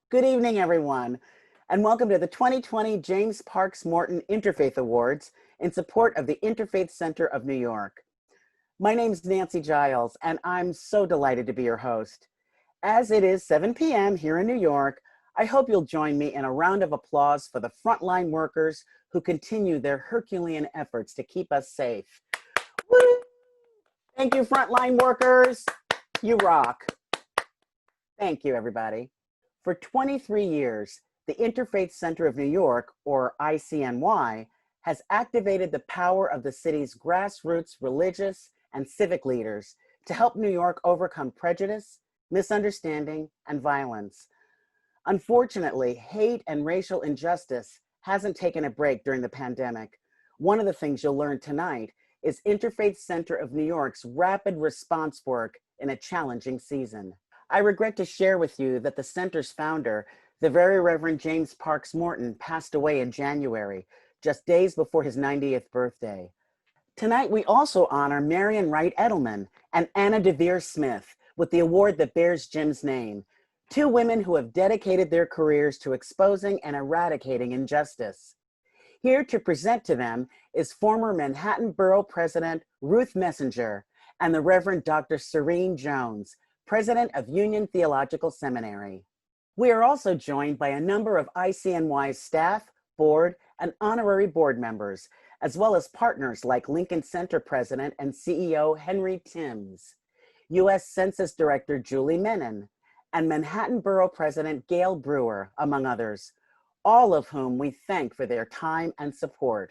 Good evening, everyone, and welcome to the 2020 James Parks Morton Interfaith Awards in support of the Interfaith Center of New York. My name is Nancy Giles, and I'm so delighted to be your host. As it is 7 p.m. here in New York, I hope you'll join me in a round of applause for the frontline workers who continue their Herculean efforts to keep us safe. Woo! Thank you, frontline workers. You rock. Thank you, everybody. For 23 years, the Interfaith Center of New York, or ICNY, has activated the power of the city's grassroots religious and civic leaders to help New York overcome prejudice, misunderstanding, and violence. Unfortunately, hate and racial injustice hasn't taken a break during the pandemic. One of the things you'll learn tonight is Interfaith Center of New York's rapid response work in a challenging season. I regret to share with you that the center's founder, the Very Reverend James Parks Morton, passed away in January, just days before his 90th birthday. Tonight, we also honor Marian Wright Edelman and Anna DeVere Smith with the award that bears Jim's name, two women who have dedicated their careers to exposing and eradicating injustice. Here to present to them is former Manhattan Borough President Ruth Messenger and the Reverend Dr. Serene Jones, President of Union Theological Seminary. We are also joined by a number of ICNY's staff, board, and honorary board members, as well as partners like Lincoln Center President and CEO Henry Timms, U.S. Census Director Julie Menon, and Manhattan Borough President Gail Brewer, among others, all of whom we thank for their time and support.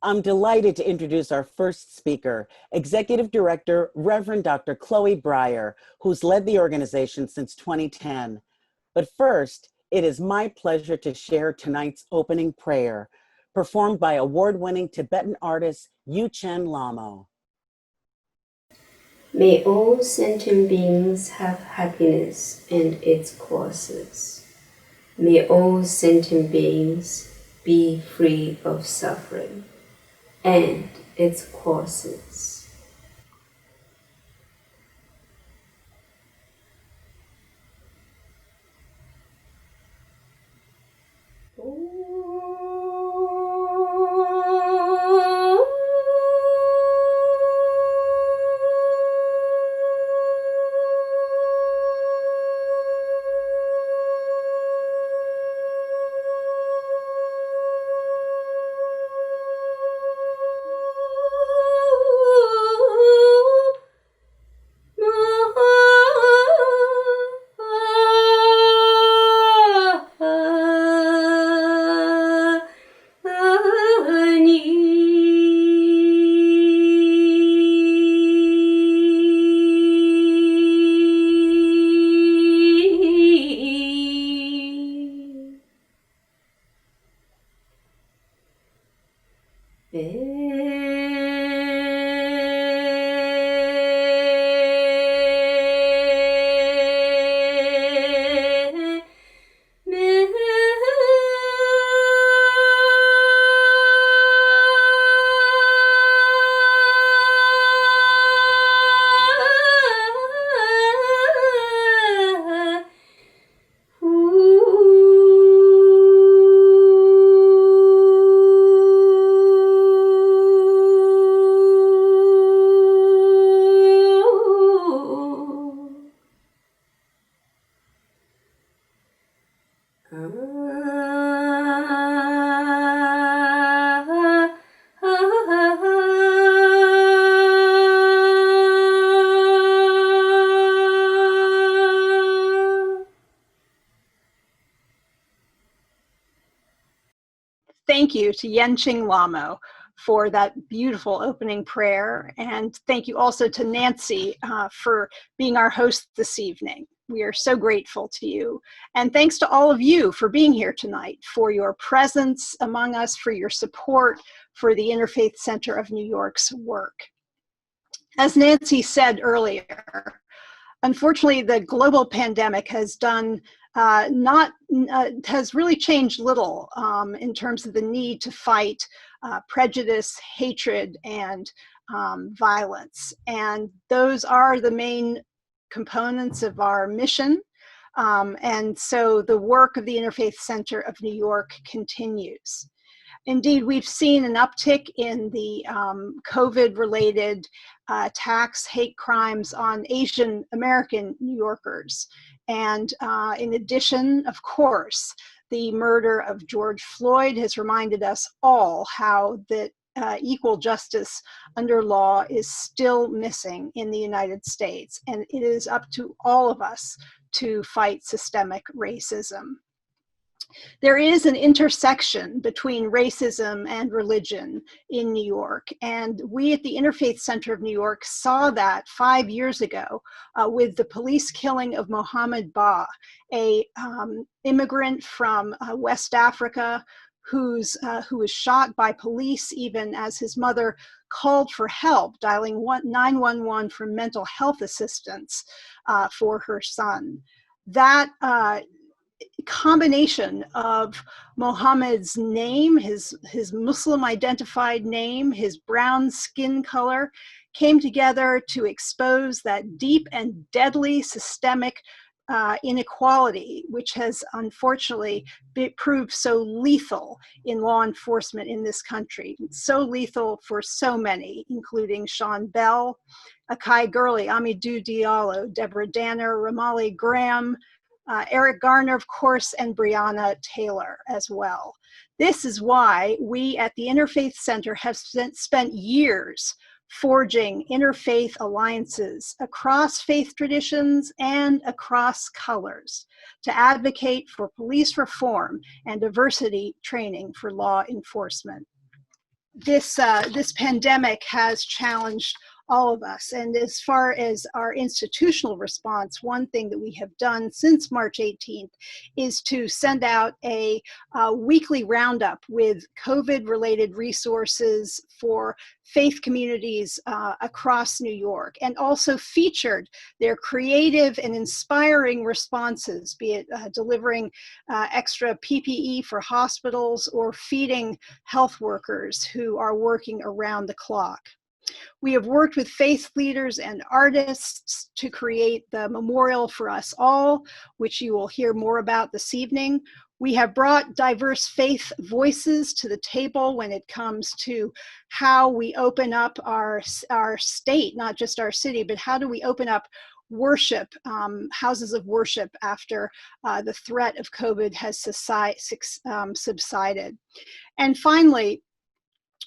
I'm delighted to introduce our first speaker, Executive Director, Reverend Dr. Chloe Breyer, who's led the organization since 2010. But first, it is my pleasure to share tonight's opening prayer, performed by award-winning Tibetan artist Yu Chen Lamo. May all sentient beings have happiness and its causes. May all sentient beings be free of suffering and its causes. Thank you to Yenching Lamo for that beautiful opening prayer. And thank you also to Nancy for being our host this evening. We are so grateful to you. And thanks to all of you for being here tonight, for your presence among us, for your support for the Interfaith Center of New York's work. As Nancy said earlier, unfortunately, the global pandemic has has really changed little in terms of the need to fight prejudice, hatred, and violence. And those are the main components of our mission. And so the work of the Interfaith Center of New York continues. Indeed, we've seen an uptick in the COVID-related attacks, hate crimes on Asian American New Yorkers. And in addition, of course, the murder of George Floyd has reminded us all how that equal justice under law is still missing in the United States. And it is up to all of us to fight systemic racism. There is an intersection between racism and religion in New York. And we at the Interfaith Center of New York saw that 5 years ago with the police killing of Mohammed Ba, a immigrant from West Africa who was shot by police even as his mother called for help, dialing 911 for mental health assistance for her son. That combination of Mohammed's name, his Muslim identified name, his brown skin color, came together to expose that deep and deadly systemic inequality, which has unfortunately proved so lethal in law enforcement in this country. So lethal for so many, including Sean Bell, Akai Gurley, Amidou Diallo, Deborah Danner, Romali Graham, Eric Garner, of course, and Breonna Taylor as well. This is why we at the Interfaith Center have spent years forging interfaith alliances across faith traditions and across colors to advocate for police reform and diversity training for law enforcement. This pandemic has challenged all of us. And as far as our institutional response, one thing that we have done since March 18th is to send out a weekly roundup with COVID-related resources for faith communities across New York, and also featured their creative and inspiring responses, be it delivering extra PPE for hospitals or feeding health workers who are working around the clock. We have worked with faith leaders and artists to create the Memorial for Us All, which you will hear more about this evening. We have brought diverse faith voices to the table when it comes to how we open up our state, not just our city, but how do we open up worship, houses of worship after the threat of COVID has subsided. And finally,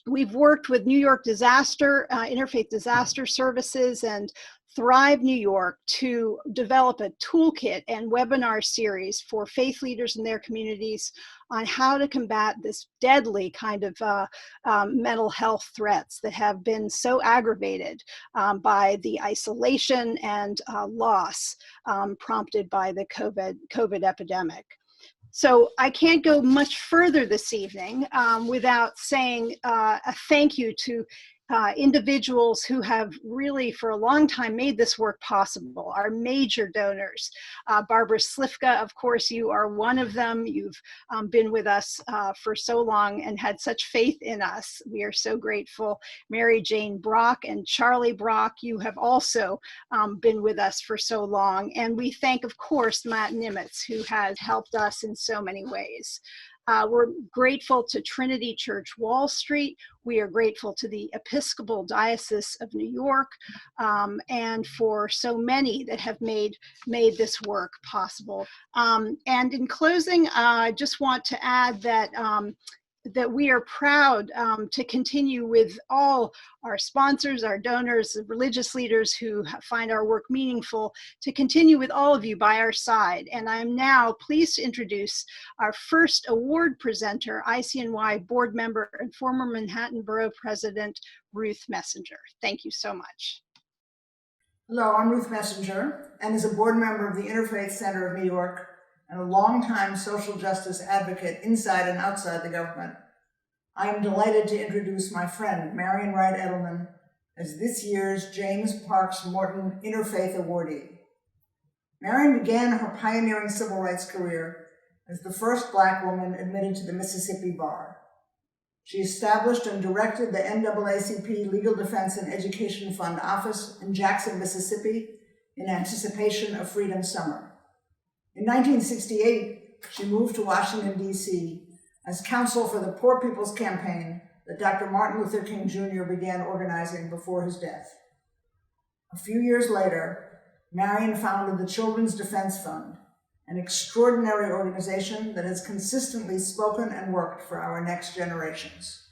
we've worked with New York Interfaith Disaster Services and Thrive New York to develop a toolkit and webinar series for faith leaders in their communities on how to combat this deadly kind of mental health threats that have been so aggravated by the isolation and loss prompted by the COVID epidemic. So I can't go much further this evening without saying a thank you to individuals who have really for a long time made this work possible, our major donors. Barbara Slifka, of course, you are one of them. You've been with us for so long and had such faith in us. We are so grateful. Mary Jane Brock and Charlie Brock, you have also been with us for so long. And we thank, of course, Matt Nimitz, who has helped us in so many ways. We're grateful to Trinity Church Wall Street. We are grateful to the Episcopal Diocese of New York, and for so many that have made this work possible. And in closing, I just want to add that that we are proud to continue with all our sponsors, our donors, the religious leaders who find our work meaningful, to continue with all of you by our side. And I'm now pleased to introduce our first award presenter, ICNY board member and former Manhattan Borough President, Ruth Messenger. Thank you so much. Hello, I'm Ruth Messenger, and as a board member of the Interfaith Center of New York, and a longtime social justice advocate inside and outside the government, I am delighted to introduce my friend, Marian Wright Edelman, as this year's James Parks Morton Interfaith Awardee. Marian began her pioneering civil rights career as the first Black woman admitted to the Mississippi bar. She established and directed the NAACP Legal Defense and Education Fund office in Jackson, Mississippi, in anticipation of Freedom Summer. In 1968, she moved to Washington, D.C. as counsel for the Poor People's Campaign that Dr. Martin Luther King Jr. began organizing before his death. A few years later, Marion founded the Children's Defense Fund, an extraordinary organization that has consistently spoken and worked for our next generations.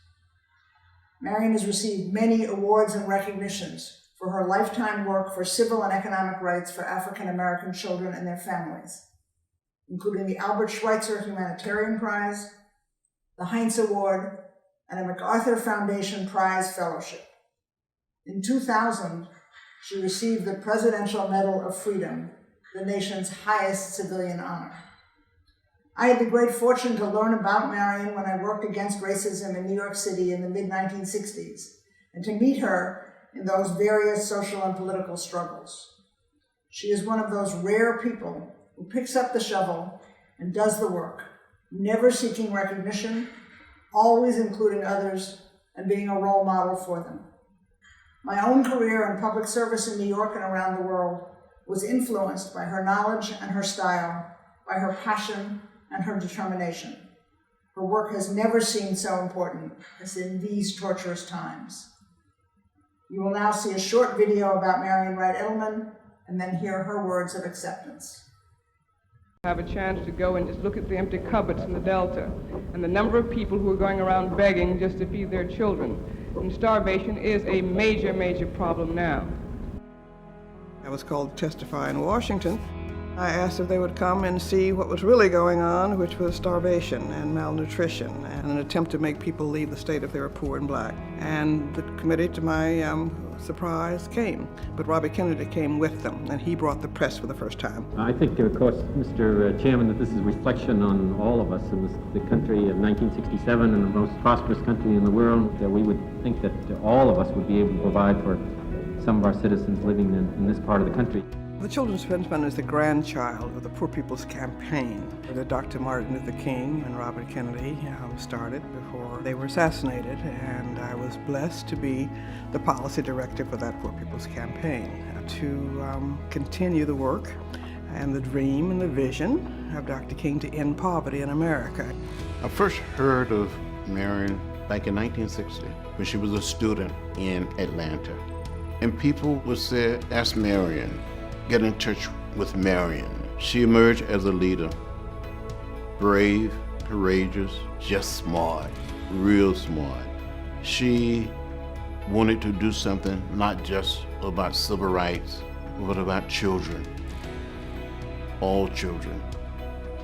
Marion has received many awards and recognitions for her lifetime work for civil and economic rights for African American children and their families, including the Albert Schweitzer Humanitarian Prize, the Heinz Award, and a MacArthur Foundation Prize Fellowship. In 2000, she received the Presidential Medal of Freedom, the nation's highest civilian honor. I had the great fortune to learn about Marion when I worked against racism in New York City in the mid-1960s, and to meet her in those various social and political struggles. She is one of those rare people who picks up the shovel and does the work, never seeking recognition, always including others and being a role model for them. My own career in public service in New York and around the world was influenced by her knowledge and her style, by her passion and her determination. Her work has never seemed so important as in these torturous times. You will now see a short video about Marion Wright Edelman and then hear her words of acceptance. Have a chance to go and just look at the empty cupboards in the Delta and the number of people who are going around begging just to feed their children. And starvation is a major, major problem now. I was called to testify in Washington. I asked if they would come and see what was really going on, which was starvation and malnutrition, and an attempt to make people leave the state if they were poor and black. And the committee, to my surprise, came. But Robert Kennedy came with them, and he brought the press for the first time. I think, of course, Mr. Chairman, that this is a reflection on all of us in the country of 1967 and the most prosperous country in the world, that we would think that all of us would be able to provide for some of our citizens living in this part of the country. The Children's Defense Fund is the grandchild of the Poor People's Campaign that Dr. Martin Luther King and Robert Kennedy started before they were assassinated, and I was blessed to be the policy director for that Poor People's Campaign, to continue the work and the dream and the vision of Dr. King to end poverty in America. I first heard of Marion back in 1960 when she was a student in Atlanta. And people would say, ask Marion, get in touch with Marion. She emerged as a leader, brave, courageous, just smart, real smart. She wanted to do something not just about civil rights, but about children, all children.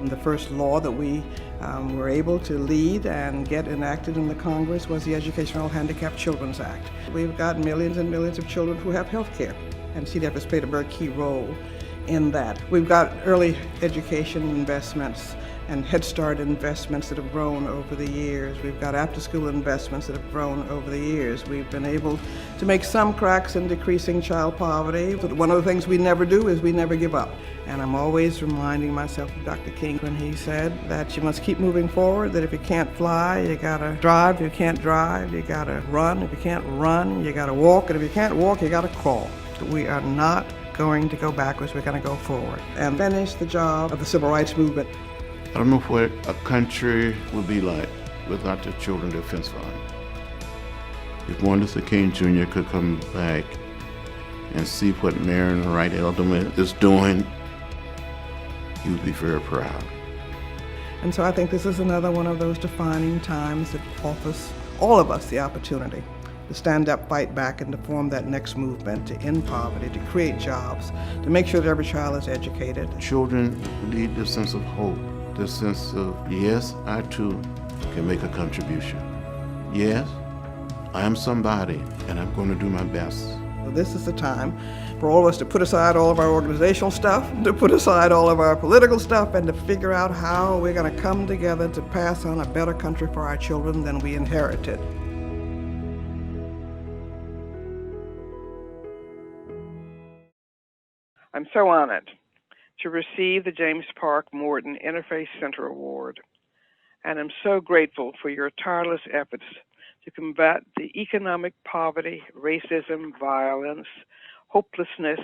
The first law that we were able to lead and get enacted in the Congress was the Educational Handicapped Children's Act. We've got millions and millions of children who have health care, and CDF has played a very key role in that. We've got early education investments and Head Start investments that have grown over the years. We've got after-school investments that have grown over the years. We've been able to make some cracks in decreasing child poverty. But one of the things we never do is we never give up. And I'm always reminding myself of Dr. King when he said that you must keep moving forward, that if you can't fly, you gotta drive. If you can't drive, you gotta run. If you can't run, you gotta walk. And if you can't walk, you gotta crawl. We are not going to go backwards, we're gonna go forward and finish the job of the civil rights movement. I don't know what a country would be like without the Children's Defense Fund. If Martin Luther King Jr. could come back and see what Marion Wright Edelman is doing, he would be very proud. And so I think this is another one of those defining times that offers all of us the opportunity to stand up, fight back, and to form that next movement to end poverty, to create jobs, to make sure that every child is educated. Children need this sense of hope, this sense of, yes, I too can make a contribution. Yes, I am somebody, and I'm going to do my best. So this is the time for all of us to put aside all of our organizational stuff, to put aside all of our political stuff, and to figure out how we're going to come together to pass on a better country for our children than we inherited. I'm so honored to receive the James Park Morton Interfaith Center Award, and I'm so grateful for your tireless efforts to combat the economic poverty, racism, violence, hopelessness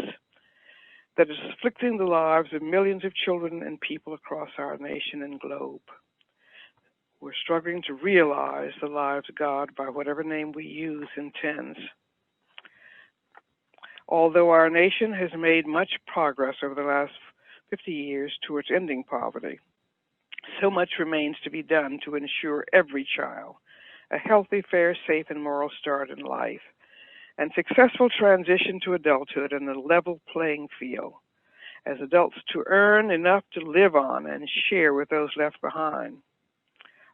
that is afflicting the lives of millions of children and people across our nation and globe. We're struggling to realize the lives God, by whatever name we use, intends. Although our nation has made much progress over the last 50 years towards ending poverty, so much remains to be done to ensure every child a healthy, fair, safe, and moral start in life, and successful transition to adulthood in a level playing field, as adults to earn enough to live on and share with those left behind.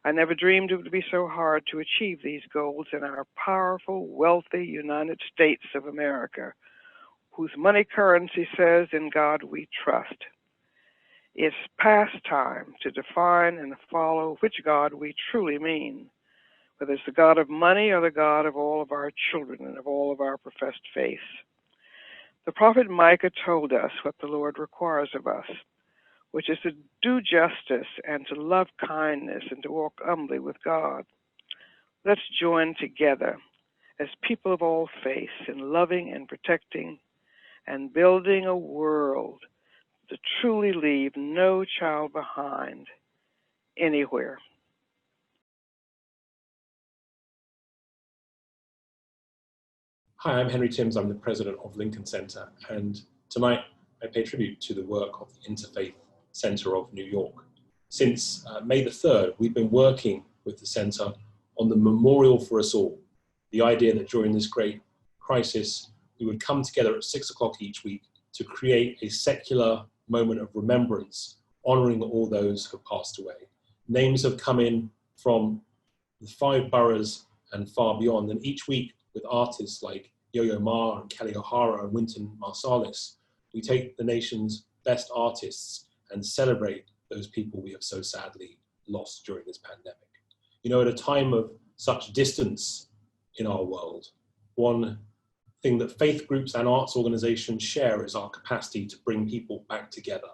I never dreamed it would be so hard to achieve these goals in our powerful, wealthy United States of America, whose money currency says, "In God we trust." It's past time to define and follow which God we truly mean, whether it's the God of money or the God of all of our children and of all of our professed faiths. The prophet Micah told us what the Lord requires of us, which is to do justice and to love kindness and to walk humbly with God. Let's join together as people of all faiths in loving and protecting and building a world to truly leave no child behind anywhere. Hi, I'm Henry Timms. I'm the president of Lincoln Center, and tonight I pay tribute to the work of the Interfaith Center of New York. Since May the 3rd, we've been working with the center on the Memorial for Us All, the idea that during this great crisis, we would come together at 6 o'clock each week to create a secular moment of remembrance, honoring all those who have passed away. Names have come in from the 5 boroughs and far beyond, and each week with artists like Yo-Yo Ma and Kelly O'Hara and Wynton Marsalis, we take the nation's best artists and celebrate those people we have so sadly lost during this pandemic. You know, at a time of such distance in our world, one thing that faith groups and arts organizations share is our capacity to bring people back together.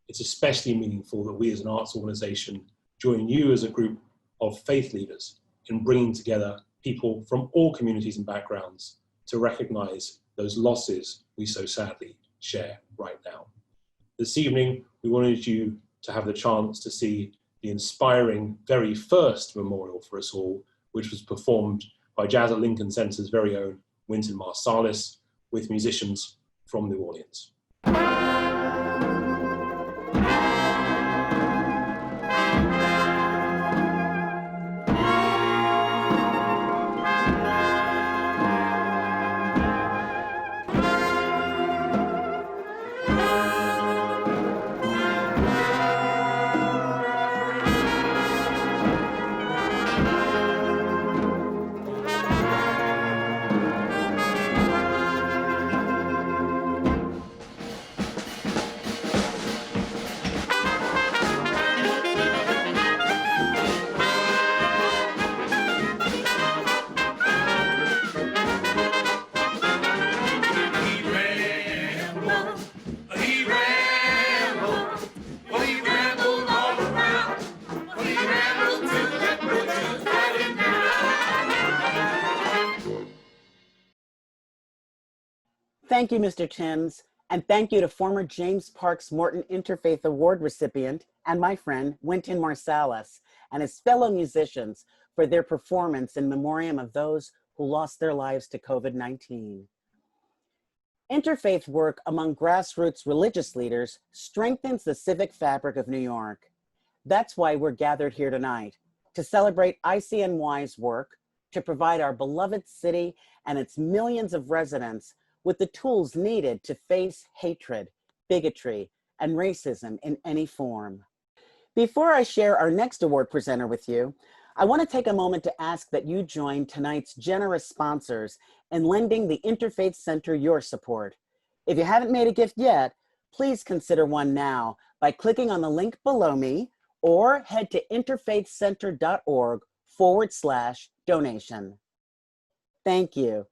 It's especially meaningful that we as an arts organization join you as a group of faith leaders in bringing together people from all communities and backgrounds to recognize those losses we so sadly share right now. This evening, we wanted you to have the chance to see the inspiring very first Memorial for Us All, which was performed by Jazz at Lincoln Center's very own Wynton Marsalis with musicians from New Orleans. Thank you, Mr. Timms, and thank you to former James Parks Morton Interfaith Award recipient and my friend, Wynton Marsalis, and his fellow musicians for their performance in memoriam of those who lost their lives to COVID-19. Interfaith work among grassroots religious leaders strengthens the civic fabric of New York. That's why we're gathered here tonight, to celebrate ICNY's work, to provide our beloved city and its millions of residents with the tools needed to face hatred, bigotry, and racism in any form. Before I share our next award presenter with you, I want to take a moment to ask that you join tonight's generous sponsors in lending the Interfaith Center your support. If you haven't made a gift yet, please consider one now by clicking on the link below me or head to interfaithcenter.org/donation. Thank you.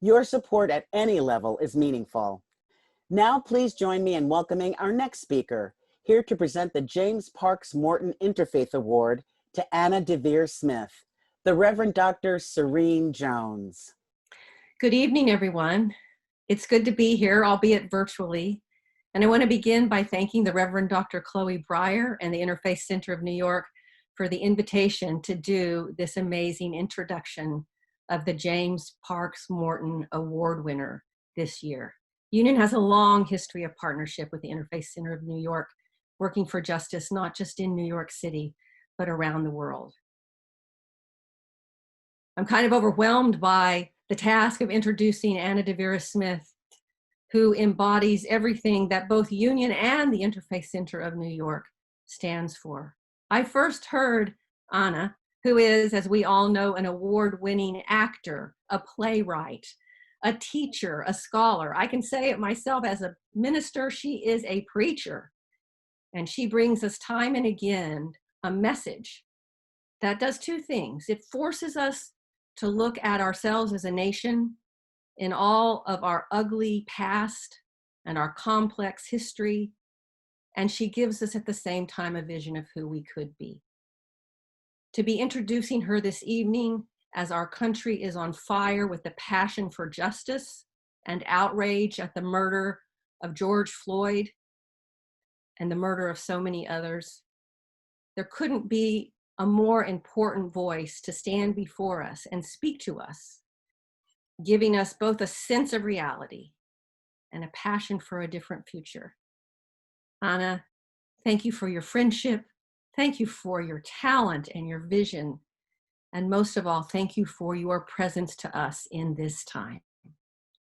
Your support at any level is meaningful. Now, please join me in welcoming our next speaker, here to present the James Parks Morton Interfaith Award to Anna DeVere Smith, the Reverend Dr. Serene Jones. Good evening, everyone. It's good to be here, albeit virtually. And I want to begin by thanking the Reverend Dr. Chloe Breyer and the Interfaith Center of New York for the invitation to do this amazing introduction of the James Parks Morton Award winner this year. Union has a long history of partnership with the Interfaith Center of New York, working for justice not just in New York City, but around the world. I'm kind of overwhelmed by the task of introducing Anna DeVera Smith, who embodies everything that both Union and the Interfaith Center of New York stands for. I first heard Anna, who is, as we all know, an award-winning actor, a playwright, a teacher, a scholar. I can say it myself as a minister, she is a preacher. And she brings us time and again a message that does two things. It forces us to look at ourselves as a nation in all of our ugly past and our complex history. And she gives us at the same time a vision of who we could be. To be introducing her this evening as our country is on fire with the passion for justice and outrage at the murder of George Floyd and the murder of so many others, there couldn't be a more important voice to stand before us and speak to us, giving us both a sense of reality and a passion for a different future. Anna, thank you for your friendship. Thank you for your talent and your vision. And most of all, thank you for your presence to us in this time.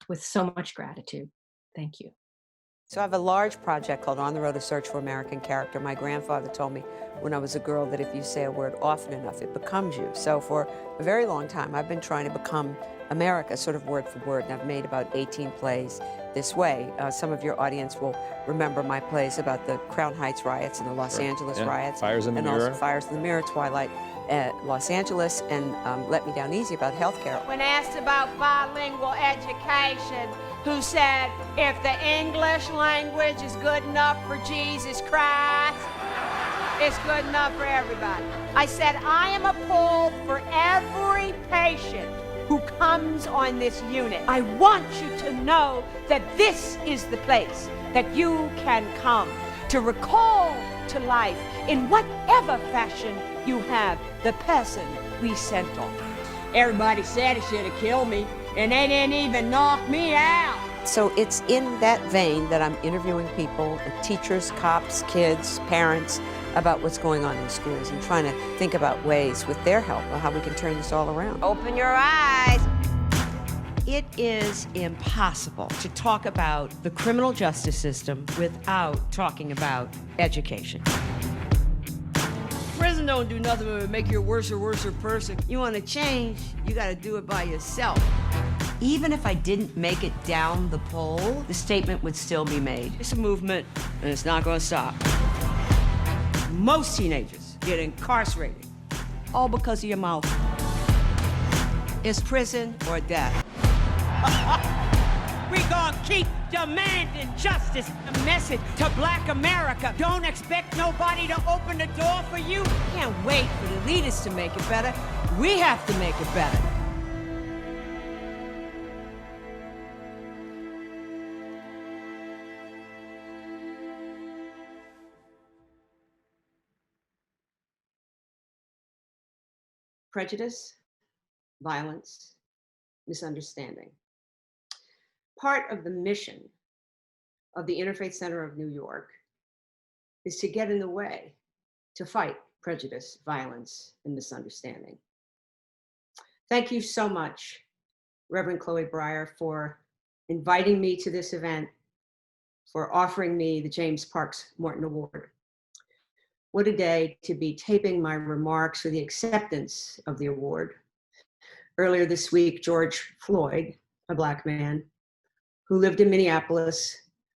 With so much gratitude. Thank you. So I have a large project called On the Road to Search for American Character. My grandfather told me when I was a girl that if you say a word often enough, it becomes you. So for a very long time, I've been trying to become America, sort of word for word, and I've made about 18 plays this way. Some of your audience will remember my plays about the Crown Heights riots and the Los Angeles riots. Fires in the Mirror. And also Fires in the Mirror, Twilight at Los Angeles, and Let Me Down Easy about healthcare. When asked about bilingual education, who said, if the English language is good enough for Jesus Christ, it's good enough for everybody. I said, I am appalled for every patient who comes on this unit. I want you to know that this is the place that you can come to recall to life in whatever fashion you have the person we sent on. Everybody said it should have killed me, and they didn't even knock me out. So it's in that vein that I'm interviewing people, teachers, cops, kids, parents, about what's going on in schools and trying to think about ways with their help of how we can turn this all around. Open your eyes. It is impossible to talk about the criminal justice system without talking about education. Prison don't do nothing but make you a worse person. You want to change, you got to do it by yourself. Even if I didn't make it down the pole, the statement would still be made. It's a movement, and it's not going to stop. Most teenagers get incarcerated, all because of your mouth. It's prison or death. We gonna keep demanding justice. A message to Black America. Don't expect nobody to open the door for you. Can't wait for the leaders to make it better. We have to make it better. Prejudice, violence, misunderstanding. Part of the mission of the Interfaith Center of New York is to get in the way, to fight prejudice, violence, and misunderstanding. Thank you so much, Reverend Chloe Breyer, for inviting me to this event, for offering me the James Parks Morton Award. What a day to be taping my remarks for the acceptance of the award. Earlier this week, George Floyd, a Black man who lived in Minneapolis,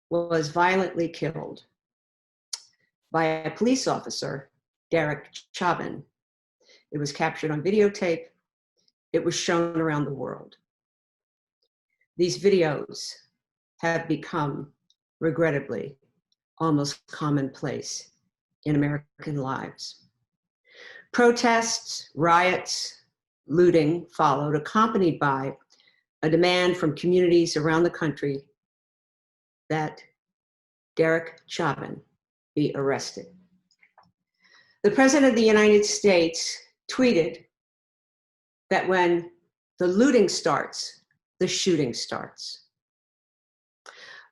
was violently killed by a police officer, Derek Chauvin. It was captured on videotape. It was shown around the world. These videos have become, regrettably, almost commonplace in American lives. Protests, riots, looting followed, accompanied by a demand from communities around the country that Derek Chauvin, be arrested. The President of the United States tweeted that when the looting starts, the shooting starts.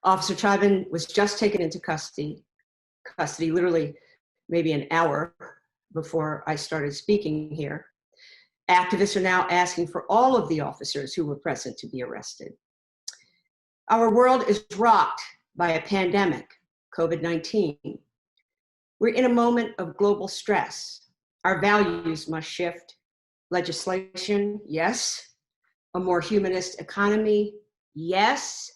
Officer Chauvin was just taken into custody literally maybe an hour before I started speaking here. Activists are now asking for all of the officers who were present to be arrested. Our world is rocked by a pandemic, COVID-19. We're in a moment of global stress. Our values must shift. Legislation, yes. A more humanist economy, yes.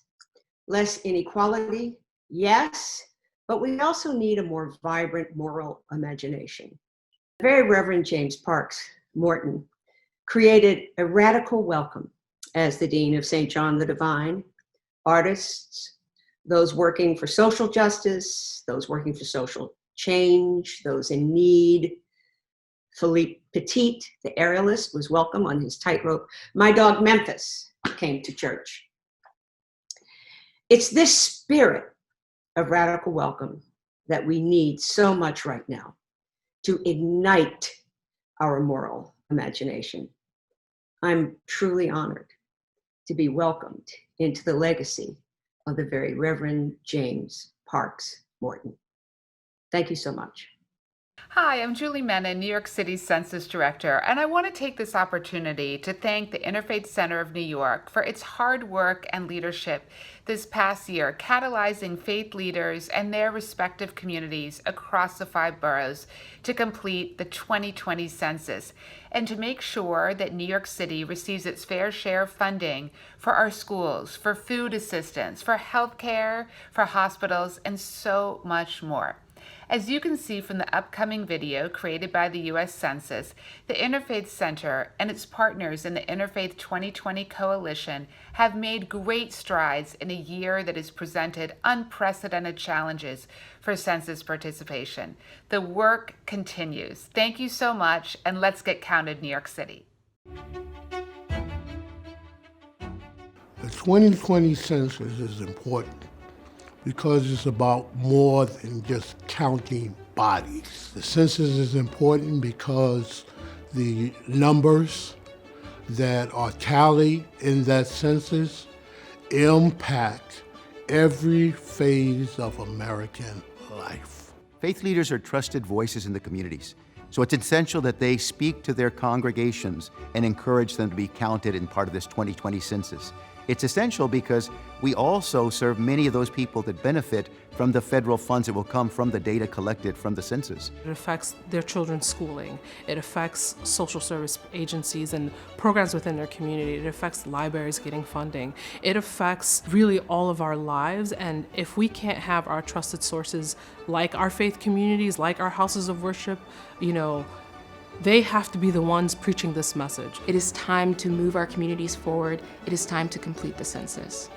Less inequality, yes. But we also need a more vibrant moral imagination. Very Reverend James Parks Morton created a radical welcome as the Dean of St. John the Divine. Artists, those working for social justice, those working for social change, those in need. Philippe Petit, the aerialist, was welcome on his tightrope. My dog Memphis came to church. It's this spirit of radical welcome that we need so much right now to ignite our moral imagination. I'm truly honored to be welcomed into the legacy of the very Reverend James Parks Morton. Thank you so much. Hi, I'm Julie Menon, New York City's Census Director, and I want to take this opportunity to thank the Interfaith Center of New York for its hard work and leadership this past year, catalyzing faith leaders and their respective communities across the 5 boroughs to complete the 2020 census and to make sure that New York City receives its fair share of funding for our schools, for food assistance, for healthcare, for hospitals, and so much more. As you can see from the upcoming video created by the U.S. Census, the Interfaith Center and its partners in the Interfaith 2020 Coalition have made great strides in a year that has presented unprecedented challenges for census participation. The work continues. Thank you so much, and let's get counted, New York City. The 2020 census is important because it's about more than just counting bodies. The census is important because the numbers that are tallied in that census impact every phase of American life. Faith leaders are trusted voices in the communities, so it's essential that they speak to their congregations and encourage them to be counted in part of this 2020 census. It's essential because we also serve many of those people that benefit from the federal funds that will come from the data collected from the census. It affects their children's schooling. It affects social service agencies and programs within their community. It affects libraries getting funding. It affects really all of our lives, and if we can't have our trusted sources like our faith communities, like our houses of worship, they have to be the ones preaching this message. It is time to move our communities forward. It is time to complete the census.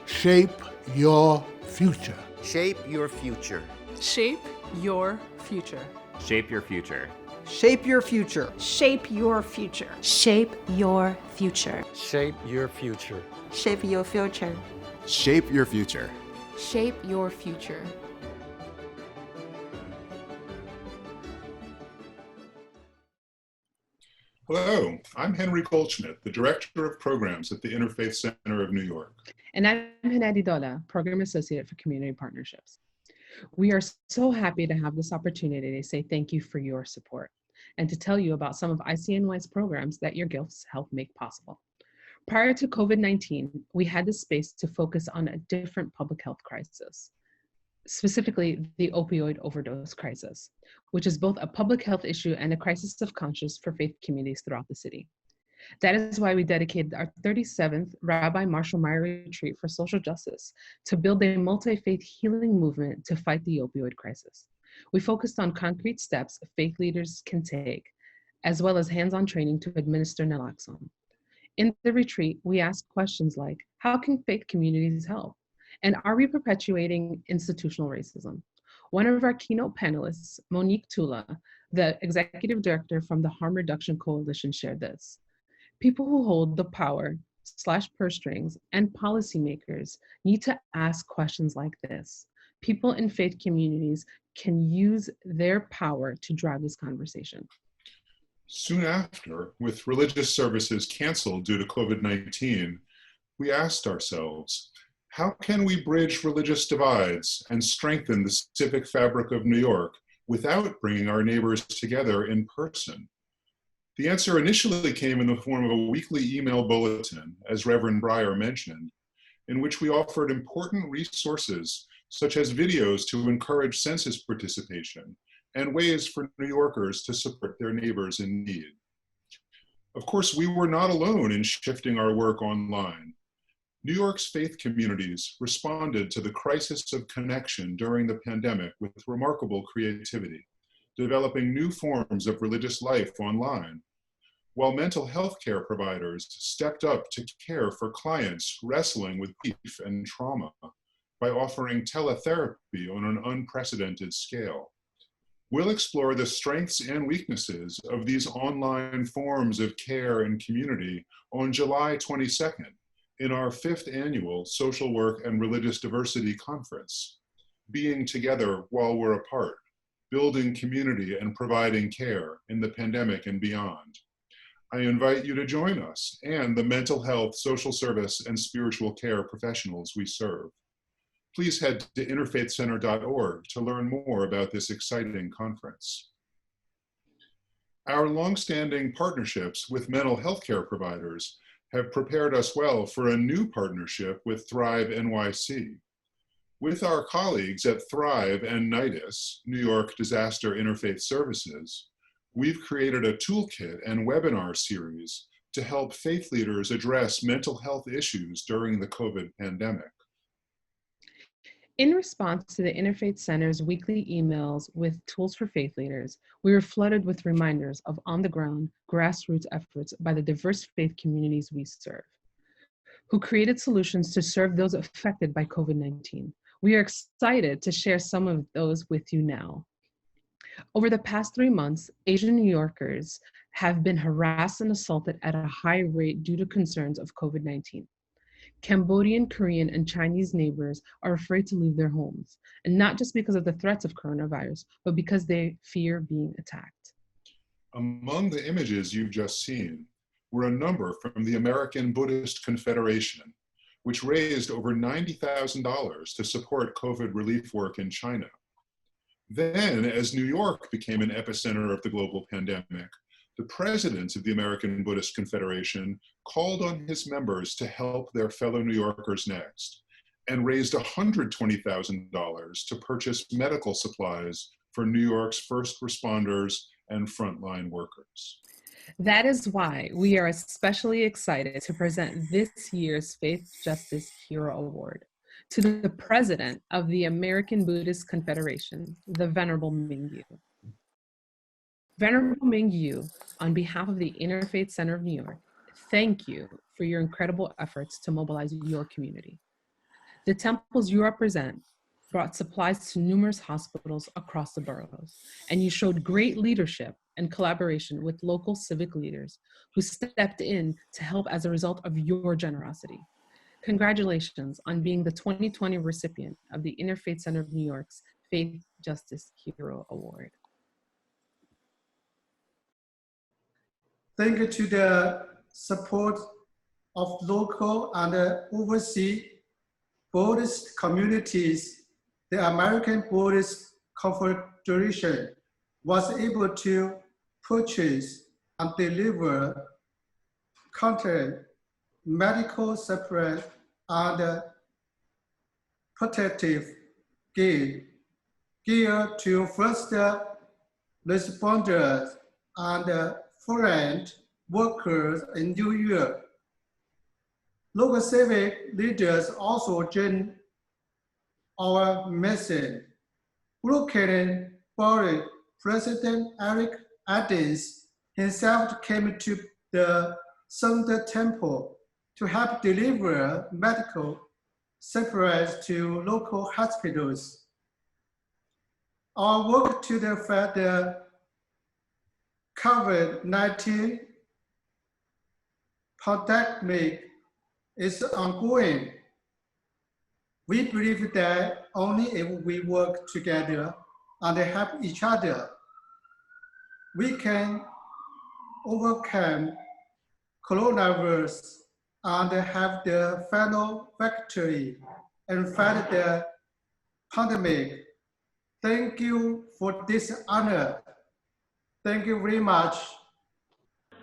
Shape your future. Shape your future. Shape your future. Shape your future. Shape your future. Shape your future. Shape your future. Shape your future. Shape your future. Shape your future. Shape your future. Hello, I'm Henry Goldschmidt, the Director of Programs at the Interfaith Center of New York. And I'm Hinadi Dola, Program Associate for Community Partnerships. We are so happy to have this opportunity to say thank you for your support and to tell you about some of ICNY's programs that your gifts help make possible. Prior to COVID-19, we had the space to focus on a different public health crisis, specifically the opioid overdose crisis, which is both a public health issue and a crisis of conscience for faith communities throughout the city. That is why we dedicated our 37th Rabbi Marshall Meyer Retreat for Social Justice to build a multi-faith healing movement to fight the opioid crisis. We focused on concrete steps faith leaders can take, as well as hands-on training to administer naloxone. In the retreat, we asked questions like, how can faith communities help? And are we perpetuating institutional racism? One of our keynote panelists, Monique Tula, the executive director from the Harm Reduction Coalition, shared this. People who hold the power / purse strings and policymakers need to ask questions like this. People in faith communities can use their power to drive this conversation. Soon after, with religious services canceled due to COVID-19, we asked ourselves, how can we bridge religious divides and strengthen the civic fabric of New York without bringing our neighbors together in person? The answer initially came in the form of a weekly email bulletin, as Reverend Breyer mentioned, in which we offered important resources such as videos to encourage census participation and ways for New Yorkers to support their neighbors in need. Of course, we were not alone in shifting our work online. New York's faith communities responded to the crisis of connection during the pandemic with remarkable creativity, developing new forms of religious life online, while mental health care providers stepped up to care for clients wrestling with grief and trauma by offering teletherapy on an unprecedented scale. We'll explore the strengths and weaknesses of these online forms of care and community on July 22nd in our 5th annual Social Work and Religious Diversity Conference, Being Together While We're Apart, Building Community and Providing Care in the Pandemic and Beyond. I invite you to join us and the mental health, social service, and spiritual care professionals we serve. Please head to interfaithcenter.org to learn more about this exciting conference. Our longstanding partnerships with mental health care providers have prepared us well for a new partnership with Thrive NYC. With our colleagues at Thrive and NIDIS, New York Disaster Interfaith Services, we've created a toolkit and webinar series to help faith leaders address mental health issues during the COVID pandemic. In response to the Interfaith Center's weekly emails with tools for faith leaders, we were flooded with reminders of on-the-ground, grassroots efforts by the diverse faith communities we serve, who created solutions to serve those affected by COVID-19. We are excited to share some of those with you now. Over the past 3 months, Asian New Yorkers have been harassed and assaulted at a high rate due to concerns of COVID-19. Cambodian, Korean, and Chinese neighbors are afraid to leave their homes, and not just because of the threats of coronavirus, but because they fear being attacked. Among the images you've just seen were a number from the American Buddhist Confederation, which raised over $90,000 to support COVID relief work in China. Then, as New York became an epicenter of the global pandemic, the president of the American Buddhist Confederation called on his members to help their fellow New Yorkers next and raised $120,000 to purchase medical supplies for New York's first responders and frontline workers. That is why we are especially excited to present this year's Faith Justice Hero Award to the president of the American Buddhist Confederation, the Venerable Ming-Yu. Venerable Ming-Yu, on behalf of the Interfaith Center of New York, thank you for your incredible efforts to mobilize your community. The temples you represent brought supplies to numerous hospitals across the boroughs, and you showed great leadership and collaboration with local civic leaders who stepped in to help as a result of your generosity. Congratulations on being the 2020 recipient of the Interfaith Center of New York's Faith Justice Hero Award. Thank you to the support of local and overseas Buddhist communities, the American Buddhist Confederation was able to purchase and deliver content, medical supply, and protective gear to first responders and foreign workers in New York. Local civic leaders also joined our mission. Located Boris, President Eric Adams himself came to the Sunda Temple to help deliver medical supplies to local hospitals. Our work to fight the COVID-19 pandemic is ongoing. We believe that only if we work together and help each other, we can overcome coronavirus and have the final victory and fight the pandemic. Thank you for this honor. Thank you very much.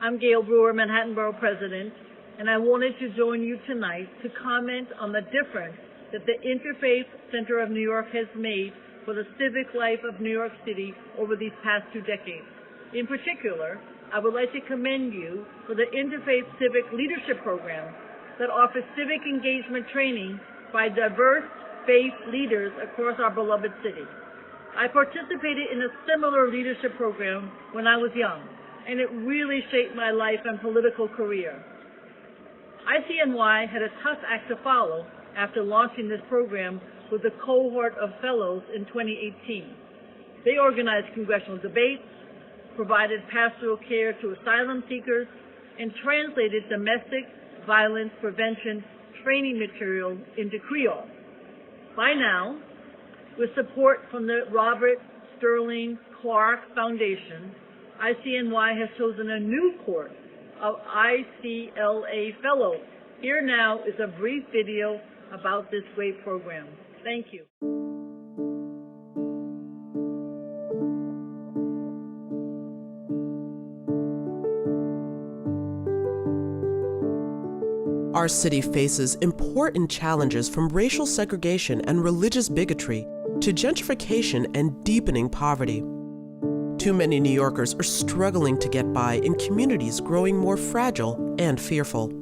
I'm Gail Brewer, Manhattan Borough President, and I wanted to join you tonight to comment on the difference that the Interfaith Center of New York has made for the civic life of New York City over these past 2 decades. In particular, I would like to commend you for the Interfaith Civic Leadership Program that offers civic engagement training by diverse faith leaders across our beloved city. I participated in a similar leadership program when I was young, and it really shaped my life and political career. ICNY had a tough act to follow after launching this program with a cohort of fellows in 2018. They organized congressional debates, provided pastoral care to asylum seekers, and translated domestic violence prevention training material into Creole. By now, with support from the Robert Sterling Clark Foundation, ICNY has chosen a new cohort of ICLA fellows. Here now is a brief video about this great program. Thank you. Our city faces important challenges from racial segregation and religious bigotry to gentrification and deepening poverty. Too many New Yorkers are struggling to get by in communities growing more fragile and fearful.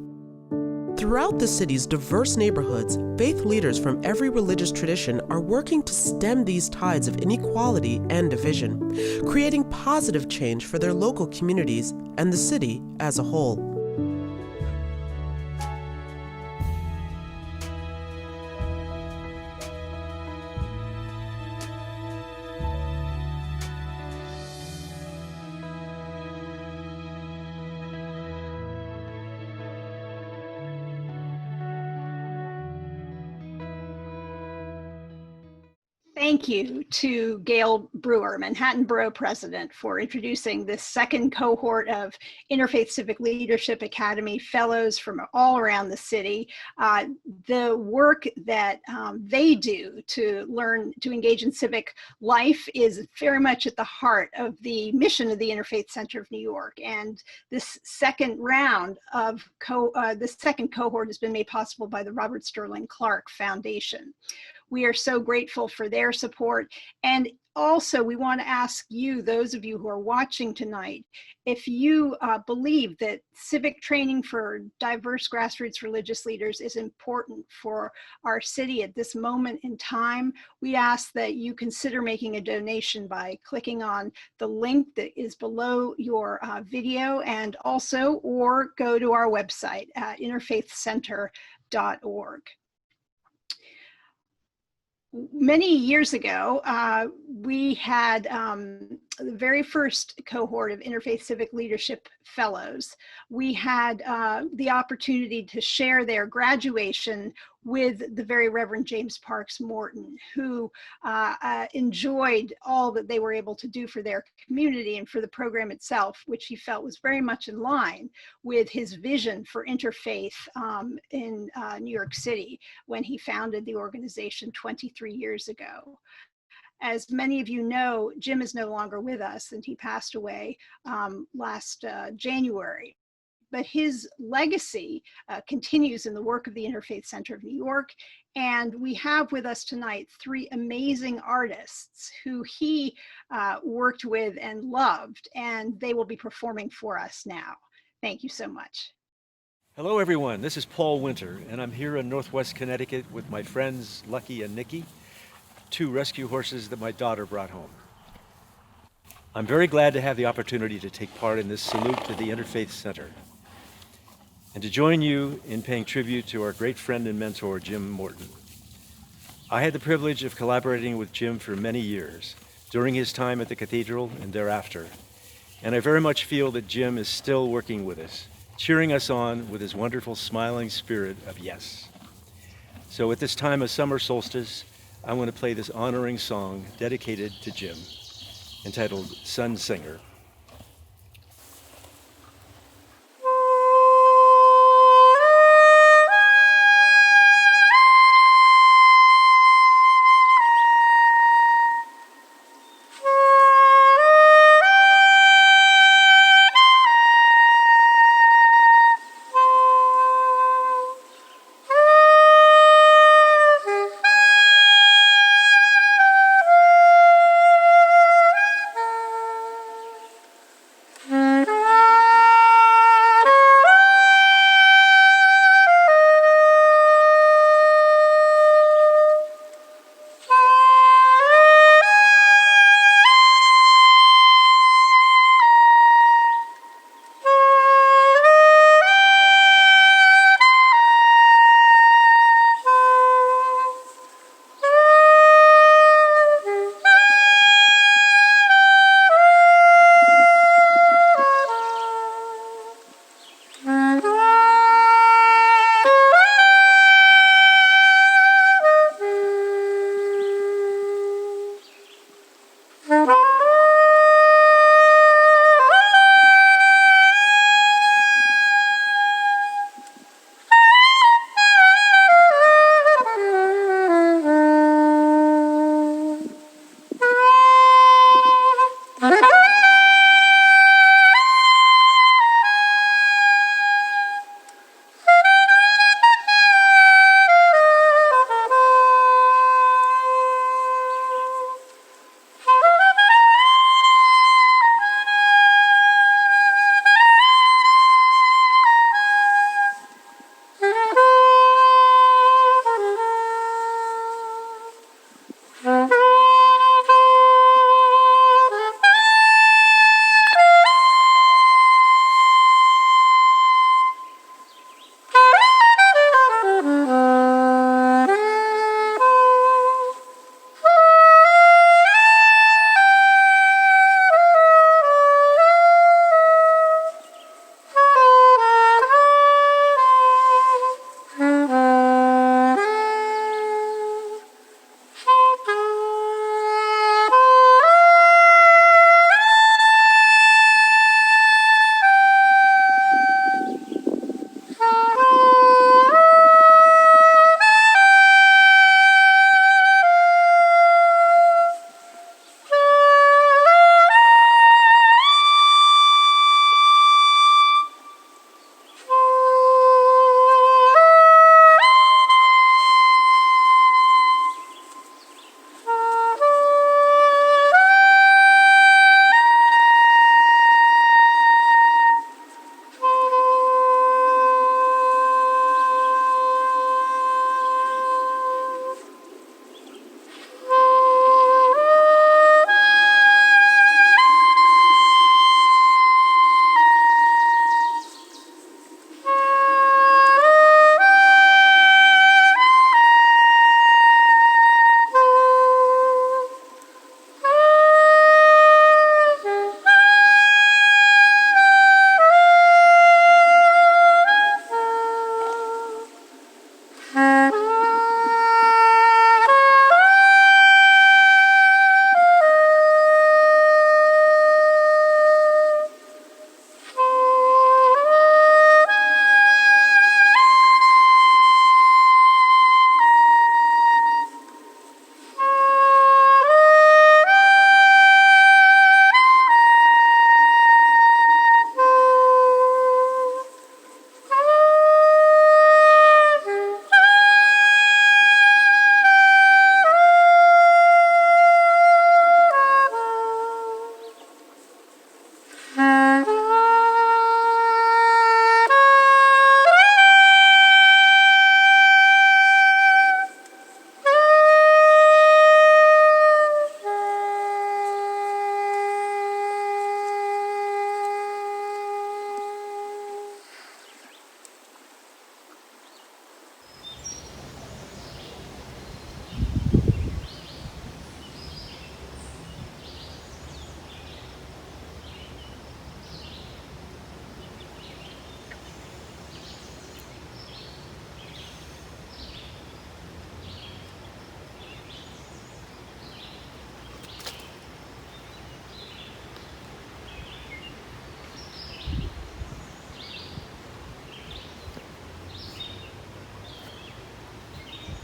Throughout the city's diverse neighborhoods, faith leaders from every religious tradition are working to stem these tides of inequality and division, creating positive change for their local communities and the city as a whole. Thank you to Gail Brewer, Manhattan Borough President, for introducing this second cohort of Interfaith Civic Leadership Academy fellows from all around the city. The work that they do to learn to engage in civic life is very much at the heart of the mission of the Interfaith Center of New York. And this second round of this second cohort has been made possible by the Robert Sterling Clark Foundation. We are so grateful for their support. And also, we want to ask you, those of you who are watching tonight, if you believe that civic training for diverse grassroots religious leaders is important for our city at this moment in time, we ask that you consider making a donation by clicking on the link that is below your video, and also, or go to our website at interfaithcenter.org. Many years ago, we had the very first cohort of Interfaith Civic Leadership Fellows. We had the opportunity to share their graduation with the very Reverend James Parks Morton, who enjoyed all that they were able to do for their community and for the program itself, which he felt was very much in line with his vision for interfaith in New York City when he founded the organization 23 years ago. As many of you know, Jim is no longer with us, and he passed away last January. But his legacy continues in the work of the Interfaith Center of New York. And we have with us tonight 3 amazing artists who he worked with and loved, and they will be performing for us now. Thank you so much. Hello everyone, this is Paul Winter, and I'm here in Northwest Connecticut with my friends Lucky and Nikki, 2 rescue horses that my daughter brought home. I'm very glad to have the opportunity to take part in this salute to the Interfaith Center, and to join you in paying tribute to our great friend and mentor, Jim Morton. I had the privilege of collaborating with Jim for many years, during his time at the cathedral and thereafter, and I very much feel that Jim is still working with us, cheering us on with his wonderful smiling spirit of yes. So at this time of summer solstice, I want to play this honoring song dedicated to Jim, entitled Sun Singer.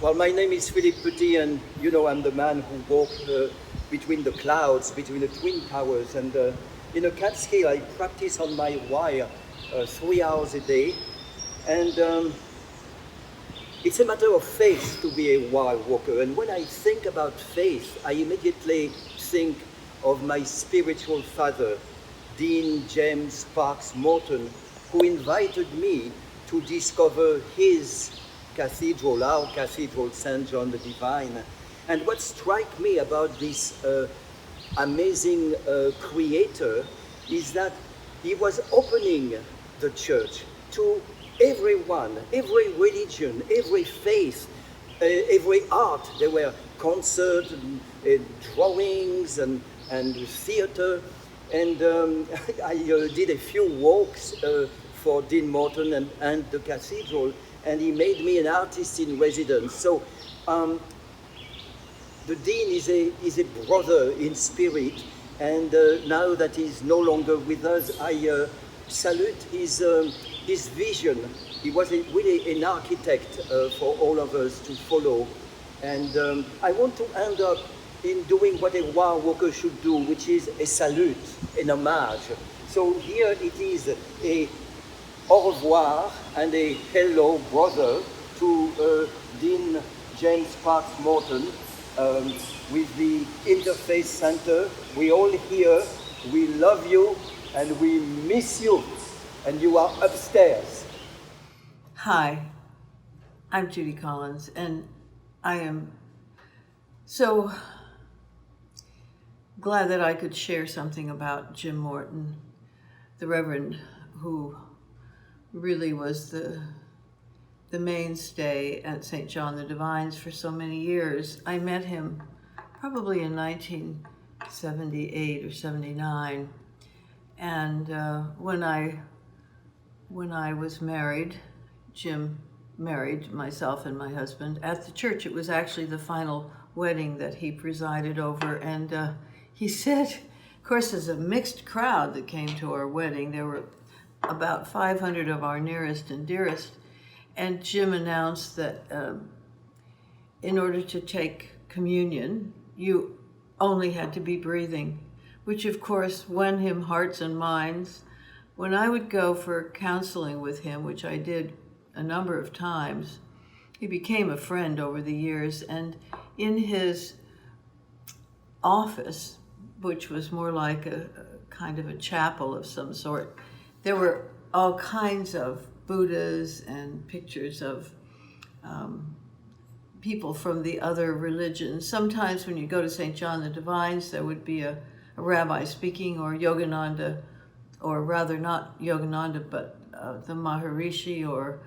Well, my name is Philippe Petit, and you know I'm the man who walked between the clouds, between the Twin Towers, and in a Catskill I practice on my wire 3 hours a day, and it's a matter of faith to be a wire walker. And when I think about faith, I immediately think of my spiritual father, Dean James Parks Morton, who invited me to discover his cathedral, our cathedral, St. John the Divine. And what struck me about this amazing creator is that he was opening the church to everyone, every religion, every faith, every art. There were concerts, and drawings, and theater. And I did a few walks for Dean Morton and the cathedral, and he made me an artist in residence. So the Dean is a brother in spirit, and now that he's no longer with us, I salute his vision. He was really an architect for all of us to follow. And I want to end up in doing what a wire walker should do, which is a salute, an homage. So here it is a au revoir and a hello, brother, to Dean James Parks Morton with the Interfaith Center. We all here, we love you and we miss you, and you are upstairs. Hi, I'm Judy Collins, and I am so glad that I could share something about Jim Morton, the Reverend, who really was the mainstay at St. John the Divine's for so many years. I met him probably in 1978 or 79, and when I was married, Jim married myself and my husband at the church. It was actually the final wedding that he presided over, and he said, of course, there's a mixed crowd that came to our wedding. There were about 500 of our nearest and dearest, and Jim announced that in order to take communion, you only had to be breathing, which of course won him hearts and minds. When I would go for counseling with him, which I did a number of times, he became a friend over the years, and in his office, which was more like a kind of a chapel of some sort, there were all kinds of Buddhas and pictures of people from the other religions. Sometimes when you go to St. John the Divine's, there would be a rabbi speaking, or Yogananda, or rather not Yogananda, but the Maharishi or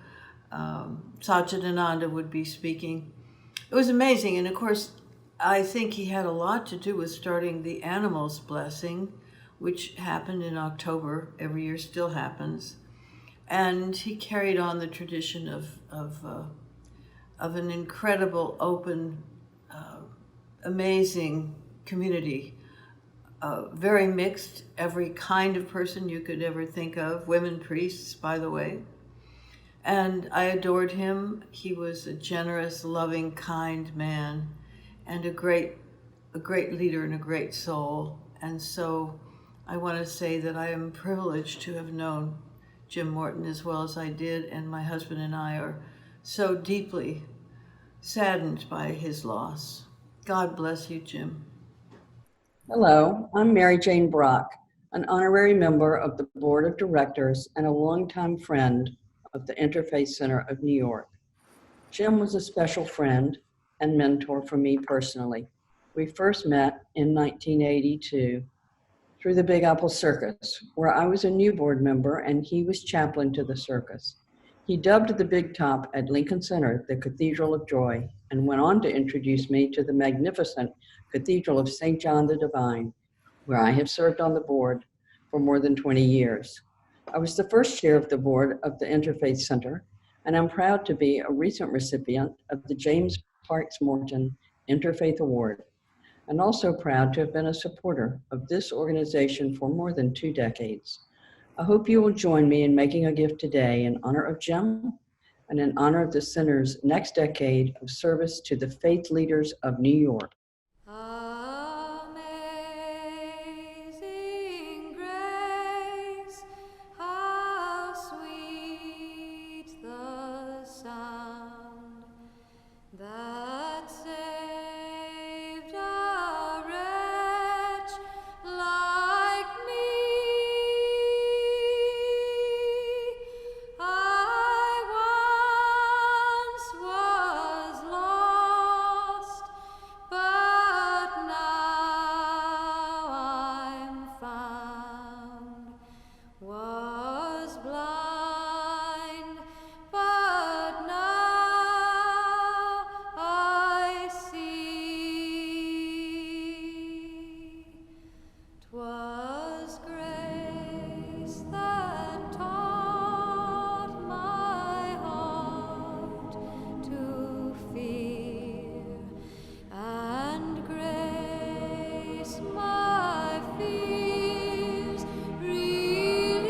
Satchidananda would be speaking. It was amazing, and of course, I think he had a lot to do with starting the Animals Blessing, which happened in October, every year still happens. And he carried on the tradition of an incredible, open, amazing community. Very mixed, every kind of person you could ever think of, women priests, by the way. And I adored him. He was a generous, loving, kind man, and a great leader and a great soul. And so I want to say that I am privileged to have known Jim Morton as well as I did, and my husband and I are so deeply saddened by his loss. God bless you, Jim. Hello, I'm Mary Jane Brock, an honorary member of the Board of Directors and a longtime friend of the Interfaith Center of New York. Jim was a special friend and mentor for me personally. We first met in 1982 through the Big Apple Circus, where I was a new board member and he was chaplain to the circus. He dubbed the Big Top at Lincoln Center the Cathedral of Joy, and went on to introduce me to the magnificent Cathedral of St. John the Divine, where I have served on the board for more than 20 years. I was the first chair of the board of the Interfaith Center, and I'm proud to be a recent recipient of the James Parks Morton Interfaith Award, and also proud to have been a supporter of this organization for more than 2 decades. I hope you will join me in making a gift today in honor of Jim and in honor of the center's next decade of service to the faith leaders of New York. Amazing grace, how sweet the sound that saved a wretch like me. I once was lost, but now I'm found. Was blind, but now I see. 'Twas grace that taught my heart to fear, and grace my fears relieved.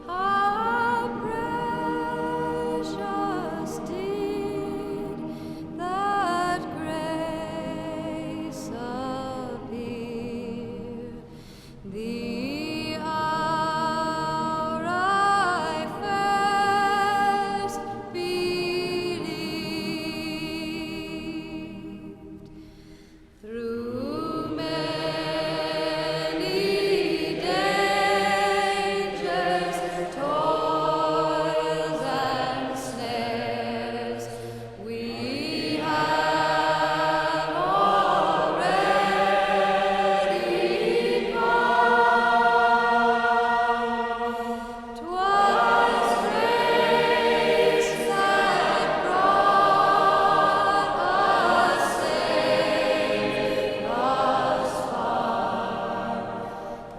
How precious did that grace appear, the hour I first believed. Through many dangers, toils, and snares, we have already come. 'Twas grace that brought us safe thus far,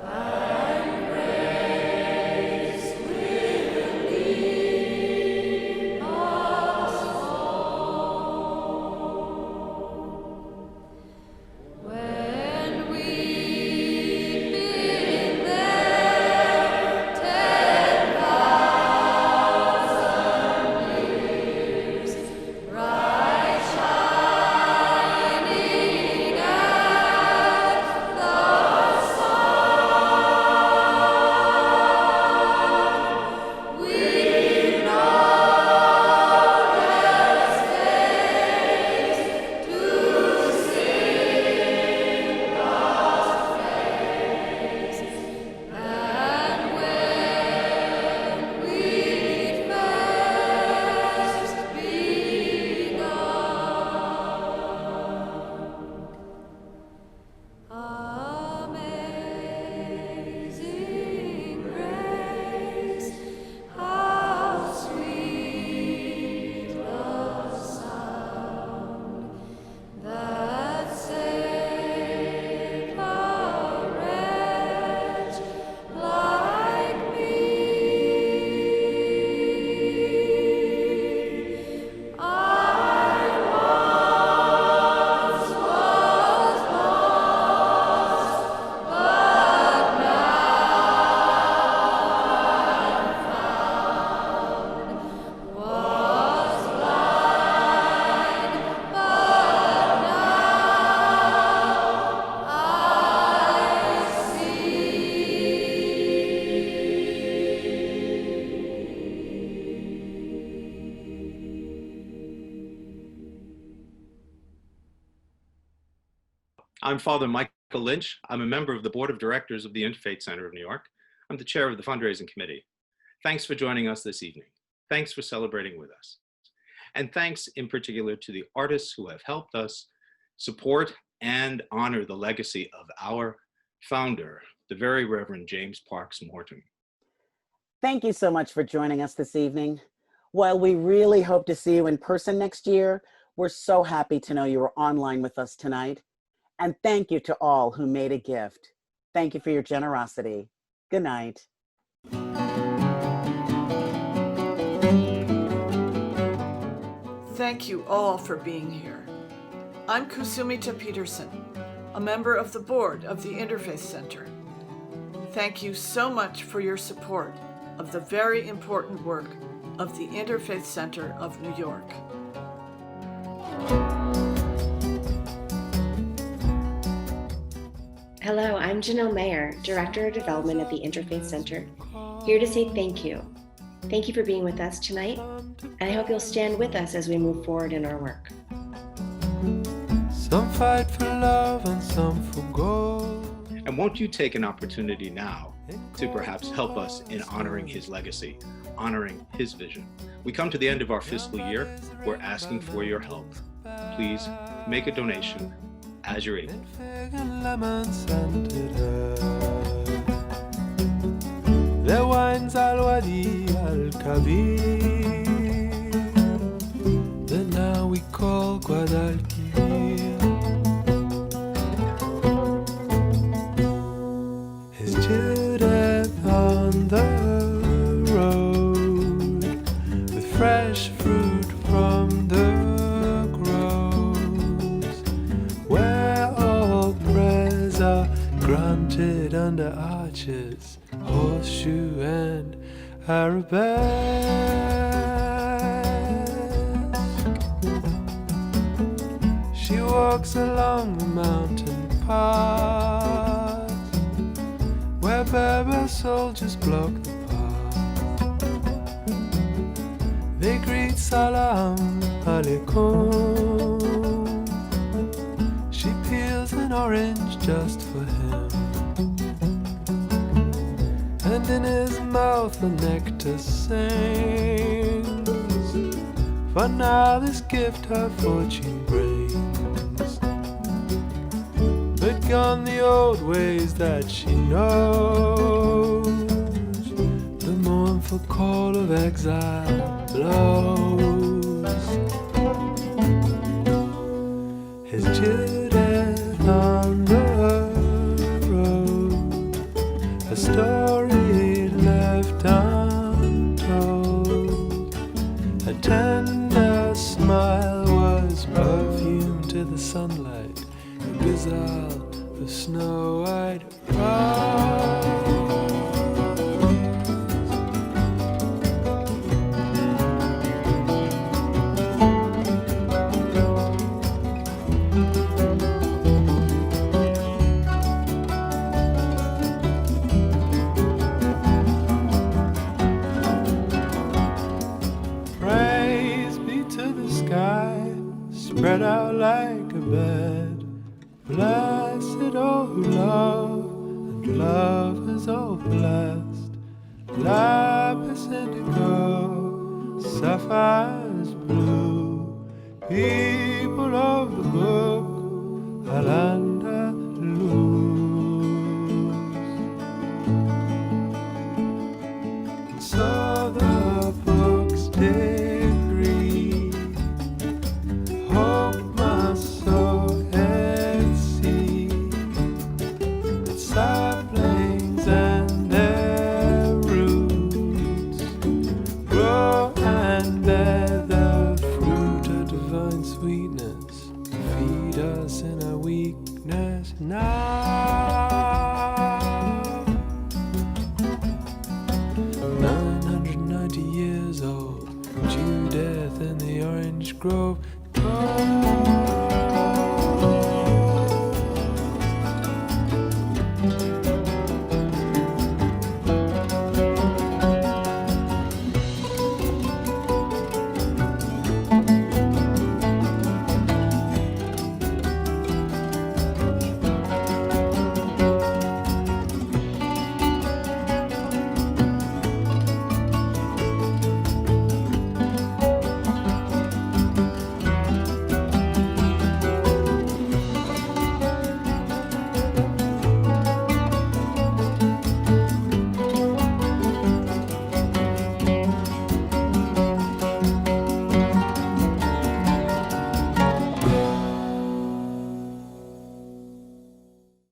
and grace will lead us home. When we've been there 10,000 years, bright shining as the sun, we've numberless days to sing God's praise. And when we'd first begun, amazing grace, how sweet the sound that saved a wretch like me. I once was lost, but now I'm found. Was blind, but now I see. I'm Father Michael Lynch. I'm a member of the Board of Directors of the Interfaith Center of New York. I'm the chair of the fundraising committee. Thanks for joining us this evening. Thanks for celebrating with us. And thanks in particular to the artists who have helped us support and honor the legacy of our founder, the very Reverend James Parks Morton. Thank you so much for joining us this evening. While we really hope to see you in person next year, we're so happy to know you were online with us tonight. And thank you to all who made a gift. Thank you for your generosity. Good night. Thank you all for being here. I'm Kusumita Peterson, a member of the board of the Interfaith Center. thank you so much for your support of the very important work of the Interfaith Center of New York. Hello, I'm Janelle Mayer, Director of Development at the Interfaith Center, here to say thank you. Thank you for being with us tonight, and I hope you'll stand with us as we move forward in our work. Some fight for love and some for gold. And won't you take an opportunity now to perhaps help us in honoring his legacy, honoring his vision? We come to the end of our fiscal year. We're asking for your help. Please make a donation as you're able. Their wines al-Wadi al-Kabir, that now we call Guadalquivir. His Judith on the road, with fresh fruit from the groves, where all prayers are granted under arches, horseshoe and arabesque. She walks along the mountain path, where Berber soldiers block the path. They greet Salam Alaikum. She peels an orange just for him, and in his mouth the nectar sings. For now this gift her fortune brings, but gone the old ways that she knows. The mournful call of exile blows. His Judith on the road, a story left untold. A tender smile was perfume to the sunlight, a gazelle of snow-white rose. Spread out like a bed. Blessed all who love, and love is all blessed. Lapis indigo, sapphires blue, people of the book, Al-Andalus. So the books did read, hope my soul can see, that saplings and their roots grow and bear the fruit of divine sweetness, feed us in our weakness now. 990 years old, Judith in the orange grove. Oh.